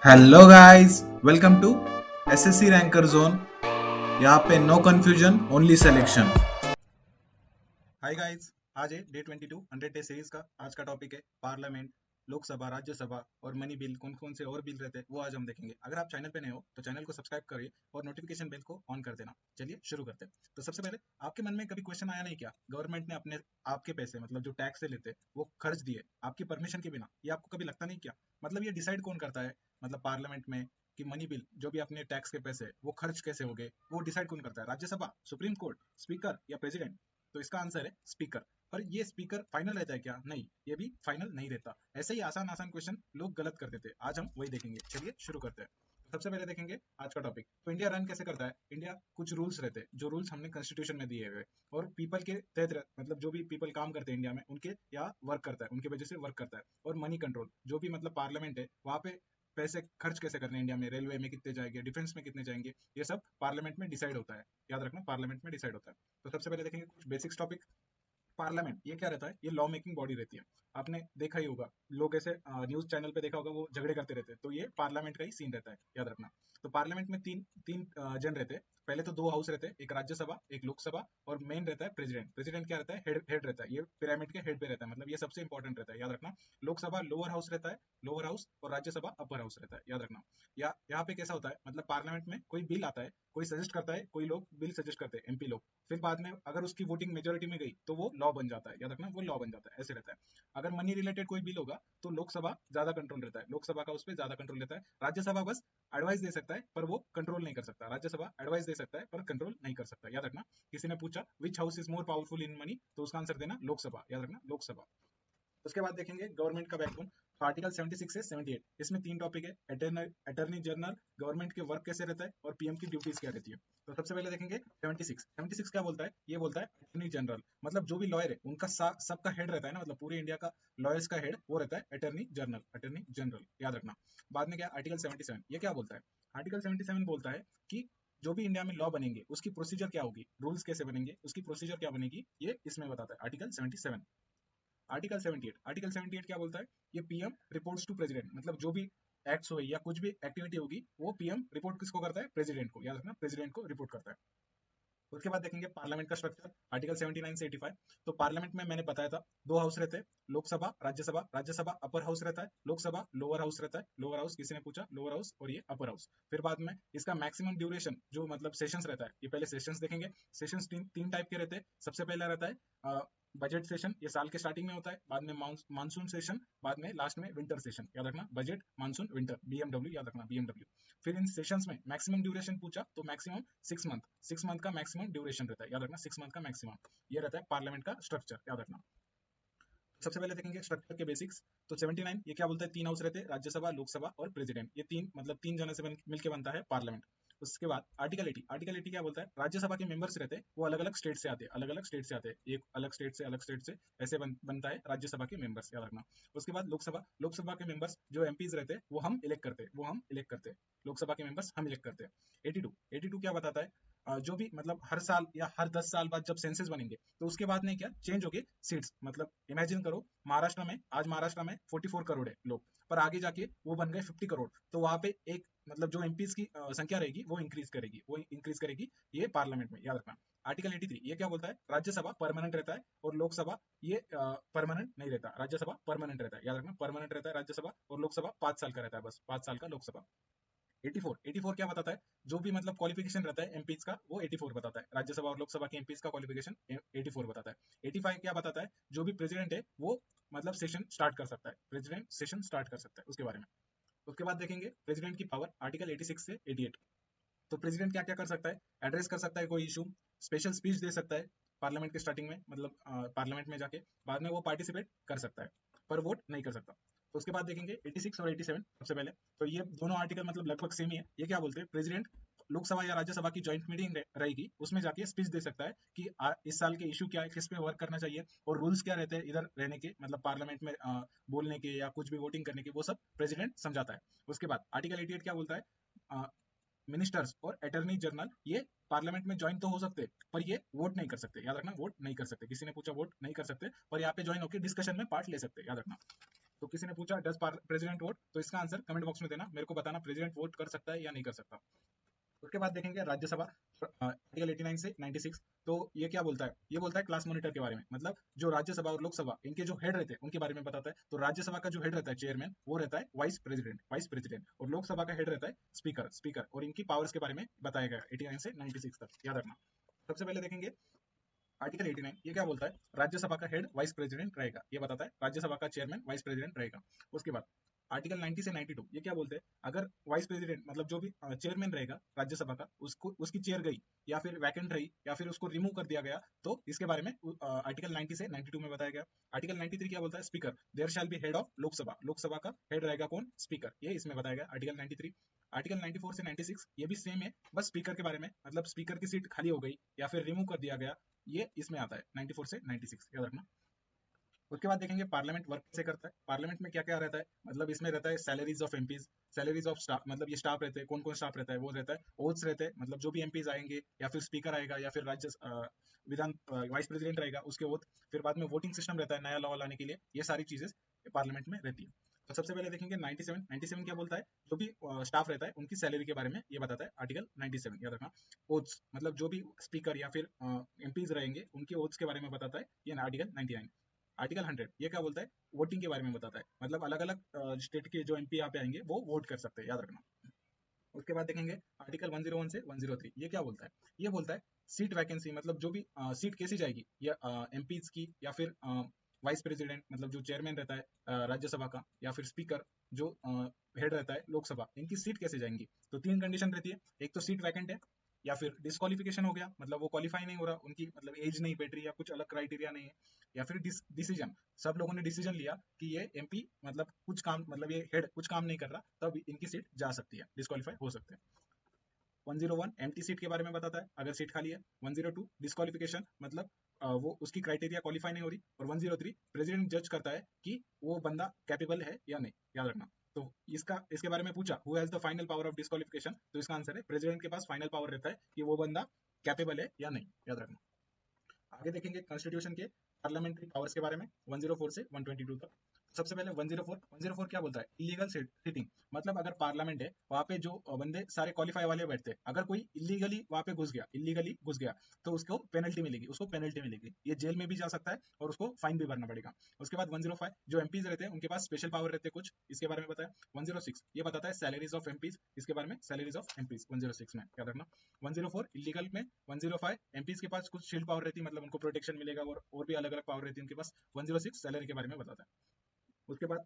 Hello guys, welcome to SSC ranker zone. यहाँ पे no confusion, only selection. Hi guys. आज है day 22 100 day series का। आज का टॉपिक है पार्लियामेंट, लोकसभा, राज्यसभा और मनी बिल। कौन कौन से और बिल रहते हैं वो आज हम देखेंगे। अगर आप चैनल पे नए हो तो चैनल को सब्सक्राइब करिए और नोटिफिकेशन बेल को ऑन कर देना। चलिए शुरू करते हैं। तो सबसे पहले आपके मन में कभी क्वेश्चन आया नहीं क्या, गवर्नमेंट ने अपने आपके पैसे मतलब जो टैक्स से लेते वो खर्च दिए आपकी परमिशन के बिना? ये आपको कभी लगता नहीं क्या? मतलब ये डिसाइड कौन करता है मतलब पार्लियामेंट में कि मनी बिल जो भी अपने टैक्स के पैसे वो खर्च कैसे हो गए, वो डिसाइड कौन करता है? राज्यसभा, सुप्रीम कोर्ट, स्पीकर या प्रेसिडेंट? तो इसका आंसर है स्पीकर। पर ये स्पीकर फाइनल रहता है क्या? नहीं, ये भी फाइनल नहीं रहता। ऐसे ही आसान आसान क्वेश्चन लोग गलत कर देते हैं, आज हम वही देखेंगे। चलिए शुरू करते हैं। सबसे पहले देखेंगे आज का टॉपिक। तो इंडिया रन कैसे करता है? इंडिया कुछ रूल्स रहते हैं जो रूल्स हमने कॉन्स्टिट्यूशन में दिए हुए और पीपल के तहत मतलब जो भी पीपल काम करते हैं इंडिया में उनके या वर्क करता है, उनके वजह से वर्क करता है। और मनी कंट्रोल जो भी मतलब पार्लियामेंट है वहां पे पैसे खर्च कैसे करने हैं इंडिया में, रेलवे में कितने जाएंगे, डिफेंस में कितने जाएंगे, ये सब पार्लियामेंट में डिसाइड होता है। याद रखना, पार्लियामेंट में डिसाइड होता है। तो सबसे पहले देखेंगे कुछ बेसिक्स टॉपिक। पार्लियामेंट ये क्या रहता है? ये लॉ मेकिंग बॉडी रहती है। आपने देखा ही होगा, लोग ऐसे न्यूज चैनल पे देखा होगा, वो झगड़े करते रहते हैं, तो ये पार्लियामेंट का ही सीन रहता है, याद रखना। तो पार्लियामेंट में तीन तीन जन रहते हैं। पहले तो दो हाउस रहते हैं, एक राज्यसभा एक लोकसभा, और मेन रहता है प्रेसिडेंट। प्रेसिडेंट क्या रहता है? हेड रहता है, ये पिरामिड के हेड पे रहता है, मतलब ये सबसे इंपॉर्टेंट रहता है, याद रखना। लोकसभा लोअर हाउस रहता है, लोअर हाउस, और राज्यसभा अपर हाउस रहता है, याद रखना। यहाँ पे कैसा होता है मतलब पार्लियामेंट में कोई बिल आता है, कोई सजेस्ट करता है, कोई लोग बिल सजेस्ट करते हैं, एमपी लोग। फिर बाद में अगर उसकी वोटिंग मेजोरिटी में गई तो वो लॉ बन जाता है, याद रखना, वो लॉ बन जाता है, ऐसे रहता है। अगर मनी रिलेटेड कोई बिल होगा तो लोकसभा ज्यादा कंट्रोल रहता है, लोकसभा का उस पर ज्यादा कंट्रोल रहता है। राज्यसभा बस एडवाइस दे सकता है पर वो कंट्रोल नहीं कर सकता। राज्यसभा एडवाइस दे सकता है पर कंट्रोल नहीं कर सकता, याद रखना। किसी ने पूछा विच house is more powerful in money, तो उसका आंसर देना लोकसभा, याद रखना, लोकसभा। उसके बाद देखेंगे गवर्नमेंट का बैकबोन। तो आर्टिकल 76 से 78, इसमें तीन टॉपिक है। अटर्नी जनरल, गवर्नमेंट के वर्क कैसे रहता है, और पीएम की ड्यूटीज क्या रहती है। तो सबसे पहले देखेंगे 76 क्या बोलता है? ये बोलता है अटर्नी जनरल मतलब जो भी लॉयर है उनका सबका हेड रहता है ना, मतलब पूरे इंडिया का लॉयर्स का हेड वो रहता है अटर्नी जनरल, अटर्नी जनरल, याद रखना। बाद में क्या आर्टिकल 77, ये क्या बोलता है? आर्टिकल 77 बोलता है कि जो भी इंडिया में लॉ बनेंगे उसकी प्रोसीजर क्या होगी, रूल्स कैसे बनेंगे, उसकी प्रोसीजर क्या बनेगी, ये इसमें बताता है आर्टिकल 77। आर्टिकल 78 क्या बोलता है? ये पीएम रिपोर्ट्स टू प्रेसिडेंट, मतलब जो भी एक्ट्स हो या कुछ भी एक्टिविटी होगी वो पीएम रिपोर्ट किसको करता है? प्रेसिडेंट को, याद रखना, प्रेसिडेंट को रिपोर्ट करता है। उसके बाद देखेंगे पार्लियामेंट का स्ट्रक्चर, आर्टिकल 79 से 85। तो पार्लियामेंट में मैंने बताया था दो हाउस रहते हैं, लोकसभा राज्यसभा। राज्यसभा अपर हाउस रहता है, लोकसभा लोअर हाउस रहता है। लोअर हाउस किसी ने पूछा, लोअर हाउस, और ये अपर हाउस। फिर बाद में इसका मैक्सिमम ड्यूरेशन जो मतलब सेशंस रहता है, ये पहले सेशंस देखेंगे। सेशंस तीन तीन टाइप के रहते हैं। सबसे पहला रहता है बजट सेशन, ये साल के स्टार्टिंग में होता है। बाद में मानसून सेशन, बाद में लास्ट में विंटर सेशन, याद रखना, बजट मानसून विंटर, बीएमडब्ल्यू, याद रखना, बीएमडब्ल्यू। फिर इन सेशंस में मैक्सिमम ड्यूरेशन पूछा तो मैक्सिमम 6 मंथ, 6 मंथ का मैक्सिमम ड्यूरेशन रहता है, याद रखना, 6 मंथ का मैक्सिमम। ये रहता है पार्लियामेंट का स्ट्रक्चर, याद रखना। सबसे पहले देखेंगे स्ट्रक्चर के बेसिक्स। तो 79 ये क्या बोलता है? तीन हाउस रहते हैं, राज्यसभा लोकसभा और प्रेसिडेंट, ये तीन मतलब तीन जने से मिलकर बनता है पार्लियामेंट। उसके बाद आर्टिकल 80, आर्टिकल 80 क्या बोलता है? राज्यसभा के मेंबर्स रहते हैं वो अलग अलग स्टेट से आते हैं, अलग अलग स्टेट से आते हैं, एक अलग स्टेट से अलग स्टेट से ऐसे बनता है राज्यसभा के मेंबर्स, याद रखना। उसके बाद लोकसभा, लोकसभा के मेंबर्स जो एमपीज रहते हैं वो हम इलेक्ट करते हैं, वो हम इलेक्ट करते हैं, लोकसभा के मेंबर्स हम इलेक्ट करते हैं। 82, 82 क्या बताता है? जो भी मतलब हर साल या हर 10 साल बाद जब सेंसस बनेंगे तो उसके बाद में क्या चेंज होगी सीट्स, मतलब इमेजिन करो महाराष्ट्र में, आज महाराष्ट्र में 44 करोड़ है लोग, पर आगे जाके वो बन गए 50 करोड़, तो वहां पे एक मतलब जो एमपीज की संख्या रहेगी वो इंक्रीज करेगी, ये पार्लियामेंट में, याद रखना। आर्टिकल 83 ये क्या बोलता है? राज्यसभा परमानेंट रहता है और लोकसभा ये परमानेंट नहीं रहता, राज्यसभा परमानेंट रहता है, याद रखना, परमानेंट रहता है राज्यसभा, और लोकसभा 5 साल का रहता है, बस 5 साल का लोकसभा। 84, 84 क्या बताता है? जो भी मतलब क्वालिफिकेशन रहता है एमपीज का वो 84 बताता है, राज्यसभा और लोकसभा के एमपीज का क्वालिफिकेशन 84 बताता है। 85 क्या बताता है? जो भी प्रेसिडेंट है वो मतलब सेशन स्टार्ट कर सकता है, प्रेसिडेंट सेशन स्टार्ट कर सकता है, उसके बारे में। उसके बाद देखेंगे प्रेसिडेंट की पावर, आर्टिकल 86 से 88। तो प्रेसिडेंट क्या क्या कर सकता है? एड्रेस कर सकता है कोई इशू, स्पेशल स्पीच दे सकता है पार्लियामेंट के स्टार्टिंग में, मतलब पार्लियामेंट में जाके, बाद में वो पार्टिसिपेट कर सकता है पर वोट नहीं कर सकता। तो उसके बाद देखेंगे 86 और 87। सबसे पहले तो ये दोनों आर्टिकल मतलब लगभग सेम ही है। ये क्या बोलते हैं? प्रेसिडेंट लोकसभा या राज्यसभा की ज्वाइंट मीटिंग रहेगी, उसमें जाके स्पीच दे सकता है कि इस साल के इशू क्या है, किस पे वर्क करना चाहिए, और रूल्स क्या रहते हैं इधर रहने के, मतलब पार्लियामेंट में बोलने के या कुछ भी वोटिंग करने के, वो सब प्रेसिडेंट समझाता है। उसके बाद आर्टिकल 88 क्या बोलता है? मिनिस्टर्स और अटर्नी जनरल ये पार्लियामेंट में ज्वाइन तो हो सकते पर ये वोट नहीं कर सकते, याद रखना, वोट नहीं कर सकते। किसी ने पूछा वोट नहीं कर सकते, पर यहाँ पे ज्वाइन होकर डिस्कशन में पार्ट ले सकते, याद रखना। तो किसी ने पूछा डज प्रेसिडेंट वोट, तो इसका आंसर कमेंट बॉक्स में देना, मेरे को बताना प्रेसिडेंट वोट कर सकता है या नहीं कर सकता। उसके बाद देखेंगे राज्यसभा आर्टिकल 89 से 96। तो ये क्या बोलता है, ये बोलता है क्लास मॉनिटर के बारे में, मतलब जो राज्यसभा और लोकसभा इनके जो हेड रहते हैं उनके बारे में बताता है। तो राज्यसभा का जो हेड रहता है चेयरमैन, वो रहता है वाइस प्रेसिडेंट, और लोकसभा का हेड रहता है स्पीकर, और इनकी पावर्स के बारे में बताया गया 89 से 96 तक, याद रखना। सबसे पहले देखेंगे आर्टिकल 89, ये क्या बोलता है, राज्यसभा का हेड वाइस प्रेसिडेंट रहेगा, ये बताता है राज्यसभा का चेयरमैन वाइस प्रेसिडेंट रहेगा। उसके बाद आर्टिकल 90 से 92, ये क्या बोलते हैं, अगर वाइस प्रेसिडेंट मतलब जो भी चेयरमैन रहेगा राज्यसभा का, उसको उसकी चेयर गई या फिर वैकेंट रही या फिर उसको रिमूव कर दिया गया, तो इसके बारे में आर्टिकल 90 से 92 में बताया गया। आर्टिकल 93 क्या बोलता है, speaker there shall be head of Lok Sabha, Lok Sabha का हेड रहेगा कौन, स्पीकर, ये इसमें बताया गया आर्टिकल 93। आर्टिकल 94 से 96 ये भी सेम है, बस स्पीकर के बारे में, मतलब स्पीकर की सीट खाली हो गई या फिर रिमूव कर दिया गया, ये इसमें आता है 94 से 96, याद रखना। उसके बाद देखेंगे पार्लियामेंट वर्क कैसे करता है, पार्लियामेंट में क्या क्या रहता है, मतलब इसमें रहता है salaries of MPs, salaries of staff, मतलब ये स्टाफ रहते हैं, कौन कौन स्टाफ रहता है, वो रहता है ओथ्स रहते हैं, मतलब जो भी एमपीज आएंगे या फिर स्पीकर आएगा या फिर राज्य विधान वाइस प्रेसिडेंट रहेगा उसके ओथ, फिर बाद में वोटिंग सिस्टम रहता है नया लॉ लाने के लिए, ये सारी चीजें पार्लियामेंट में रहती है। तो सबसे पहले देखेंगे 97 क्या बोलता है, जो भी स्टाफ रहता है उनकी सैलरी के बारे में ये बताता है आर्टिकल 97, याद रखना। ओथ्स मतलब जो भी स्पीकर या फिर एमपीज रहेंगे उनके ओथ्स के बारे में बताता है ये आर्टिकल 99। आर्टिकल 100 ये क्या बोलता है, वोटिंग के बारे में बताता है, मतलब अलग अलग स्टेट के जो एमपी यहाँ पे आएंगे वो वोट कर सकते हैं, याद रखना। उसके बाद देखेंगे आर्टिकल 101 से 103, ये क्या बोलता है, ये बोलता है सीट वैकेंसी, मतलब जो भी सीट कैसी जाएगी या एमपीज की या फिर वाइस प्रेसिडेंट मतलब जो चेयरमैन रहता है राज्यसभा का, या फिर स्पीकर जो हेड रहता है लोकसभा, इनकी सीट कैसे जाएंगी। तो तीन कंडीशन रहती है, एक तो सीट वैकेंट है, या फिर डिस्क्वालिफिकेशन हो गया, मतलब वो क्वालिफाई नहीं हो रहा, उनकी मतलब एज नहीं बैठ रही या कुछ अलग क्राइटेरिया नहीं है, या फिर डिसीजन, सब लोगों ने डिसीजन लिया कि ये एमपी मतलब कुछ काम, मतलब ये हेड कुछ काम नहीं कर रहा, तब इनकी सीट जा सकती है, डिस्क्वालीफाई हो सकते हैं। 101 एम्प्टी सीट के बारे में बताता है, अगर सीट खाली है। 102 डिस्क्वालिफिकेशन, मतलब वो उसकी क्राइटेरिया क्वालिफाई नहीं हो रही। और 103 प्रेसिडेंट जज करता है कि वो बंदा कैपेबल है या नहीं, याद रखना। तो इसके बारे में पूछा who has the final power of disqualification, तो इसका आंसर है प्रेसिडेंट के पास फाइनल पावर रहता है कि वो बंदा कैपेबल है या नहीं, याद रखना। आगे देखेंगे कॉन्स्टिट्यूशन के पार्लियामेंट्री पावर्स के बारे में 104 से 122 तक। सबसे पहले 104 क्या बोलता है, इलीगल सीटिंग, मतलब अगर पार्लियामेंट है वहां पे जो बंदे सारे क्वालिफाई वाले बैठते हैं, अगर कोई इलीगली वहां पे इलीगली घुस गया तो उसको पेनल्टी मिलेगी, ये जेल में भी जा सकता है और उसको फाइन भी भरना पड़ेगा। उसके बाद 105 जो एमपीज रहते हैं उनके पास स्पेशल पावर रहते हैं कुछ, इसके बारे में बताया। 106 ये बताता है सैलरीज ऑफ एमपीज, इसके बारे में सैलरीज ऑफ एमपीज 106 में, याद रखना। 104 इलीगल में। 105 एमपीज के पास कुछ शील्ड पावर रहती है, मतलब उनको प्रोटेक्शन मिलेगा, और भी अलग अलग पावर रहती है उनके पास। 106 सैलरी के बारे में बताता है। उसके बाद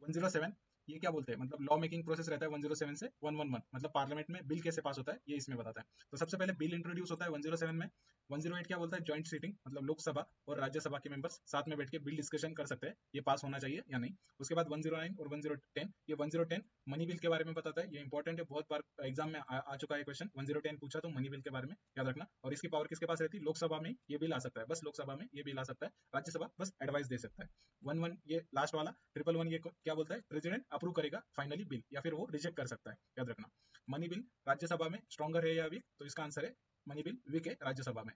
107 ये क्या बोलते हैं, मतलब लॉ मेकिंग प्रोसेस रहता है 107 से 111, मतलब पार्लियामेंट में बिल कैसे पास होता है ये इसमें बताता है। तो सबसे पहले बिल इंट्रोड्यूस होता है 107 में। 108 क्या बोलता है, जॉइंट सीटिंग, मतलब लोकसभा और राज्यसभा के मेंबर्स साथ में बैठ के बिल डिस्कशन कर सकते हैं ये पास होना चाहिए या नहीं। उसके बाद 109 और 110 ये 110 मनी बिल के बारे में बताता है, ये इंपॉर्टेंट है, बहुत बार एग्जाम में आ चुका है क्वेश्चन। 110 पूछा तो मनी बिल के बारे में, याद रखना। और इसकी पावर किसके पास रहती है, लोकसभा में ये बिल आ सकता है, बस लोकसभा में ये बिल आ सकता है, राज्यसभा बस एडवाइस दे सकता है। 11 ये लास्ट वाला 111 ये क्या बोलता है, प्रेसिडेंट अप्रूव करेगा फाइनली बिल या फिर वो रिजेक्ट कर सकता है, याद रखना। मनी बिल राज्यसभा में स्ट्रॉन्गर है या वीक, तो इसका आंसर है मनी बिल वीक है राज्यसभा में,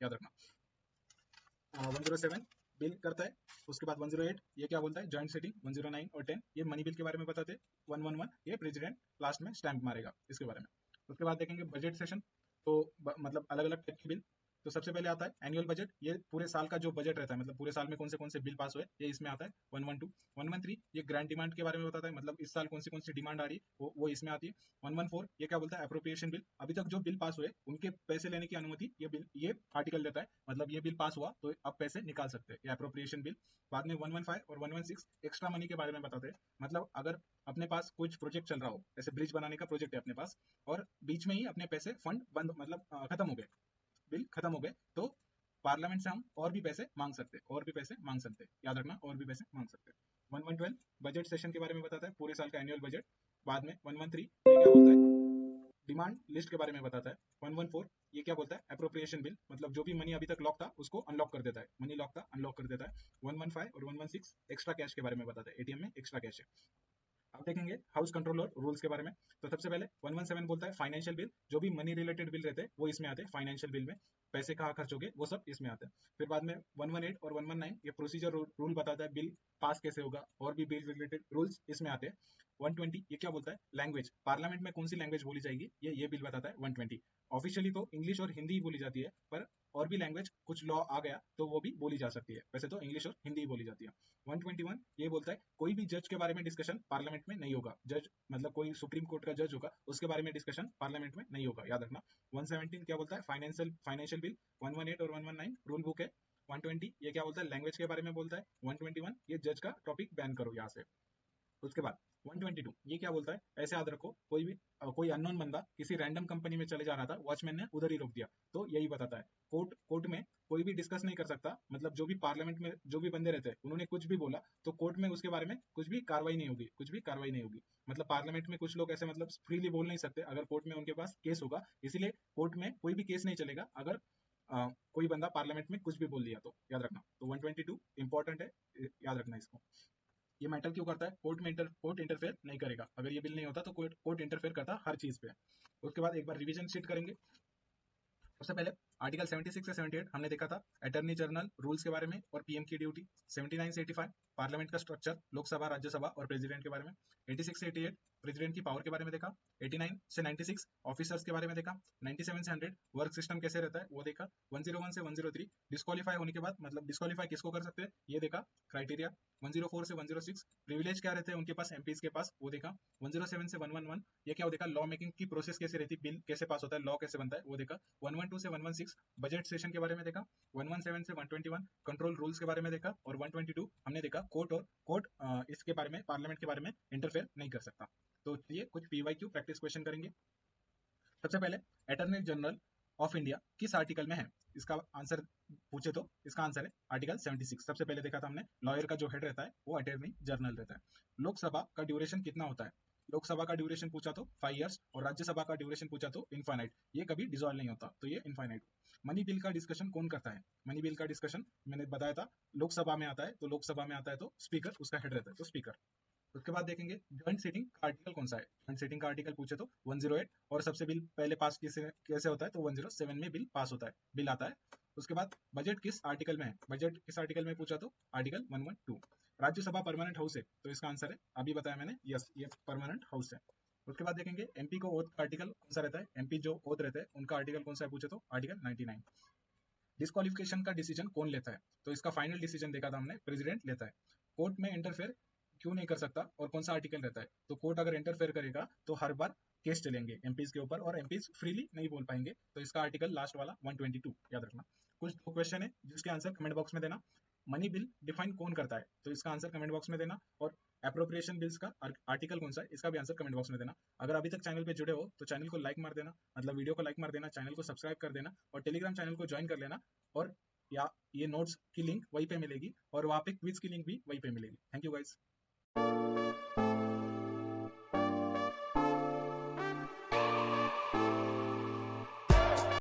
याद रखना। 107 बिल करता है। उसके बाद 108 ये क्या बोलता है, जॉइंट सीटिंग। 109 और 10 ये मनी बिल के बारे में बताते हैं। 111 ये प्रेसिडेंट लास्ट में स्टैंप मारेगा इसके बारे में। उसके बाद देखेंगे बजट सेशन, तो मतलब अलग अलग टाइप के बिल। तो सबसे पहले आता है एनुअल बजट, ये पूरे साल का जो बजट रहता है, मतलब पूरे साल में कौन से बिल पास हुए ये इसमें आता है। 112 113 ये ग्रांट डिमांड के बारे में बताता है, मतलब इस साल कौन सी डिमांड आ रही है वो इसमें आती है। 114 ये क्या बोलता है, अप्रोप्रिएशन बिल, अभी तक जो बिल पास हुए उनके पैसे लेने की अनुमति ये आर्टिकल देता है, मतलब ये बिल पास हुआ तो अब पैसे निकाल सकते हैं, ये अप्रोप्रिएशन बिल। बाद में 115 और 116 एक्स्ट्रा मनी के बारे में बताते हैं, मतलब अगर अपने पास कुछ प्रोजेक्ट चल रहा हो, जैसे ब्रिज बनाने का प्रोजेक्ट है अपने पास, और बीच में ही अपने पैसे फंड बंद, मतलब खत्म हो गए, बिल खत्म हो गए, तो पार्लियामेंट से हम और भी पैसे मांग सकते हैं, याद रखना, और भी पैसे मांग सकते हैं। 112 बजट सेशन के बारे में बताता है, पूरे साल का एनुअल बजट। बाद में 113 ये क्या बोलता है, डिमांड लिस्ट के बारे में बताता है। 114 ये क्या बोलता है, अप्रोप्रिएशन बिल, मतलब जो भी मनी अभी तक लॉक था उसको अनलॉक कर देता है, मनी लॉक था अनलॉक कर देता है। 115 और 116 एक्स्ट्रा कैश के बारे में बताता है, एटीएम में एक्स्ट्रा कैश है। अब देखेंगे हाउस कंट्रोल और रूल्स के बारे में। तो सबसे पहले 117 बोलता है फाइनेंशियल बिल, जो भी मनी रिलेटेड बिल रहते हैं वो इसमें आते हैं फाइनेंशियल बिल में, पैसे कहाँ खर्च हो गए वो सब इसमें आते हैं। फिर बाद में 118 और 119 ये प्रोसीजर रूल बताता है बिल पास कैसे होगा, और भी बिल रिलेटेड रूल्स इसमें आते हैं। 120 ये क्या बोलता है, लैंग्वेज, पार्लियामेंट में कौन सी लैंग्वेज बोली जाएगी ये बिल बताता है 120। ऑफिशियली तो इंग्लिश और हिंदी ही बोली जाती है, पर और भी लैंग्वेज कुछ लॉ आ गया तो वो भी बोली जा सकती है, वैसे तो इंग्लिश और हिंदी ही बोली जाती है। 121 ये बोलता है कोई भी जज के बारे में डिस्कशन पार्लियामेंट में नहीं होगा, जज मतलब कोई सुप्रीम कोर्ट का जज होगा उसके बारे में डिस्कशन पार्लियामेंट में नहीं होगा, याद रखना। 117 क्या बोलता है, फाइनेंशियल बिल। 118 और 119 रूल बुक है। 120 ये क्या बोलता है, लैंग्वेज के बारे में बोलता है। 121 ये जज का टॉपिक बैन करो यहाँ से। उसके बाद 122 ये क्या बोलता है, ऐसे याद रखो, कोई अननोन बंदा किसी रैंडम कंपनी में चले जा रहा था, वॉचमैन ने उधर ही रोक दिया, तो यही बताता है कोर्ट में कोई भी डिस्कस नहीं कर सकता, मतलब जो भी पार्लियामेंट में जो भी बंदे रहते हैं उन्होंने कुछ भी बोला तो कोर्ट में उसके बारे में कुछ भी कार्रवाई नहीं होगी, कुछ भी कार्रवाई नहीं होगी। मतलब पार्लियामेंट में कुछ लोग ऐसे मतलब फ्रीली बोल नहीं सकते, अगर कोर्ट में उनके पास केस होगा, इसीलिए कोर्ट में कोई भी केस नहीं चलेगा अगर कोई बंदा पार्लियामेंट में कुछ भी बोल दिया तो, याद रखना। तो 122 इंपॉर्टेंट है, याद रखना इसको। ये मैटर क्यों करता है, कोर्ट इंटरफेयर नहीं करेगा, अगर ये बिल नहीं होता तो कोर्ट इंटरफेयर करता हर चीज पे। उसके बाद एक बार रिवीजन शीट करेंगे। सबसे पहले आर्टिकल 76 से 78 हमने देखा था अटॉर्नी जनरल रूल्स के बारे में और पीएम की ड्यूटी। 79 से 85 पार्लियामेंट का स्ट्रक्चर, लोकसभा, राज्यसभा और प्रेसिडेंट के बारे में। 86 से 88 प्रेसिडेंट की पावर के बारे में देखा। 89 से 96 ऑफिसर्स के बारे में देखा। 97 से 100 वर्क सिस्टम कैसे रहता है वो देखा। 101 से 103 डिस्क्वालीफाई होने के बाद मतलब डिस्क्वालीफाई किसको कर सकते हैं ये देखा, क्राइटेरिया। 104 से 106 प्रिविलेज क्या रहते हैं उनके पास, एमपीज के पास, वो देखा। 107 से 111 ये क्या देखा, लॉ मेकिंग की प्रोसेस कैसे रहती है, बिल कैसे पास होता है, लॉ कैसे बनता है वो देखा। 112 से 116 बजट सेशन के बारे में देखा। 117 से 121 कंट्रोल रूल्स के बारे में देखा। और 122 हमने देखा कोर्ट इसके बारे में, पार्लियामेंट के बारे में इंटरफेयर नहीं कर सकता। तो ये कुछ पीवाईक्यू प्रैक्टिस क्वेश्चन करेंगे। सबसे पहले अटॉर्नी जनरल ऑफ इंडिया किस आर्टिकल में है, इसका आंसर पूछे तो इसका आंसर है आर्टिकल 76। सबसे पहले देखा था हमने, लॉयर का जो हेड रहता है वो अटॉर्नी जनरल रहता है। लोकसभा का ड्यूरेशन कितना होता है, लोकसभा का ड्यूरेशन पूछा तो 5 इयर्स, और राज्यसभा का ड्यूरेशन पूछा तो इनफाइनाइट, ये कभी डिसॉल्व नहीं होता तो ये इनफाइनाइट। मनी बिल का डिस्कशन कौन करता है, मनी बिल का डिस्कशन मैंने बताया था लोकसभा में आता है, तो लोकसभा में आता है तो स्पीकर उसका हेड रहता है, तो स्पीकर। उसके बाद देखेंगे ज्वाइंट सीटिंग का आर्टिकल कौन सा है, ज्वाइंट सीटिंग का आर्टिकल पूछे तो 108, और सबसे बिल पहले पास कैसे होता है तो 107 में बिल पास होता है, बिल आता है। उसके बाद बजट किस आर्टिकल में है, बजट किस आर्टिकल में पूछा तो आर्टिकल 112। राज्यसभा परमानेंट हाउस है तो इसका आंसर है, अभी बताया मैंने, यस ये परमानेंट हाउस है। उसके बाद देखेंगे एमपी को ओथ का आर्टिकल कौन सा रहता है, एमपी जो ओथ रहते हैं उनका आर्टिकल कौन सा है पूछे तो आर्टिकल 99। डिस्क्वालिफिकेशन का डिसीजन कौन लेता है, तो इसका फाइनल डिसीजन देखा था हमने, प्रेसिडेंट लेता है। कोर्ट में इंटरफेयर क्यों नहीं कर सकता और कौन सा आर्टिकल रहता है, तो कोर्ट अगर इंटरफेयर करेगा तो हर बार केस चलेंगे एमपीज के ऊपर और एमपीज फ्रीली नहीं बोल पाएंगे, तो इसका आर्टिकल लास्ट वाला 122 याद रखना। कुछ दो क्वेश्चन है जिसके आंसर कमेंट बॉक्स में देना। मनी बिल डिफाइन कौन करता है, तो इसका आंसर कमेंट बॉक्स में देना। और अप्रोप्रिएशन बिल्स का आर्टिकल कौन सा है इसका भी आंसर कमेंट बॉक्स में देना। अगर अभी तक चैनल पे जुड़े हो तो चैनल को लाइक मार देना, मतलब वीडियो को लाइक मार देना, चैनल को सब्सक्राइब कर देना और टेलीग्राम चैनल को ज्वाइन कर लेना। और या ये नोट्स की लिंक वहीं पे मिलेगी और वहाँ पे क्विज की लिंक भी वहीं पे मिलेगी। Thank you guys.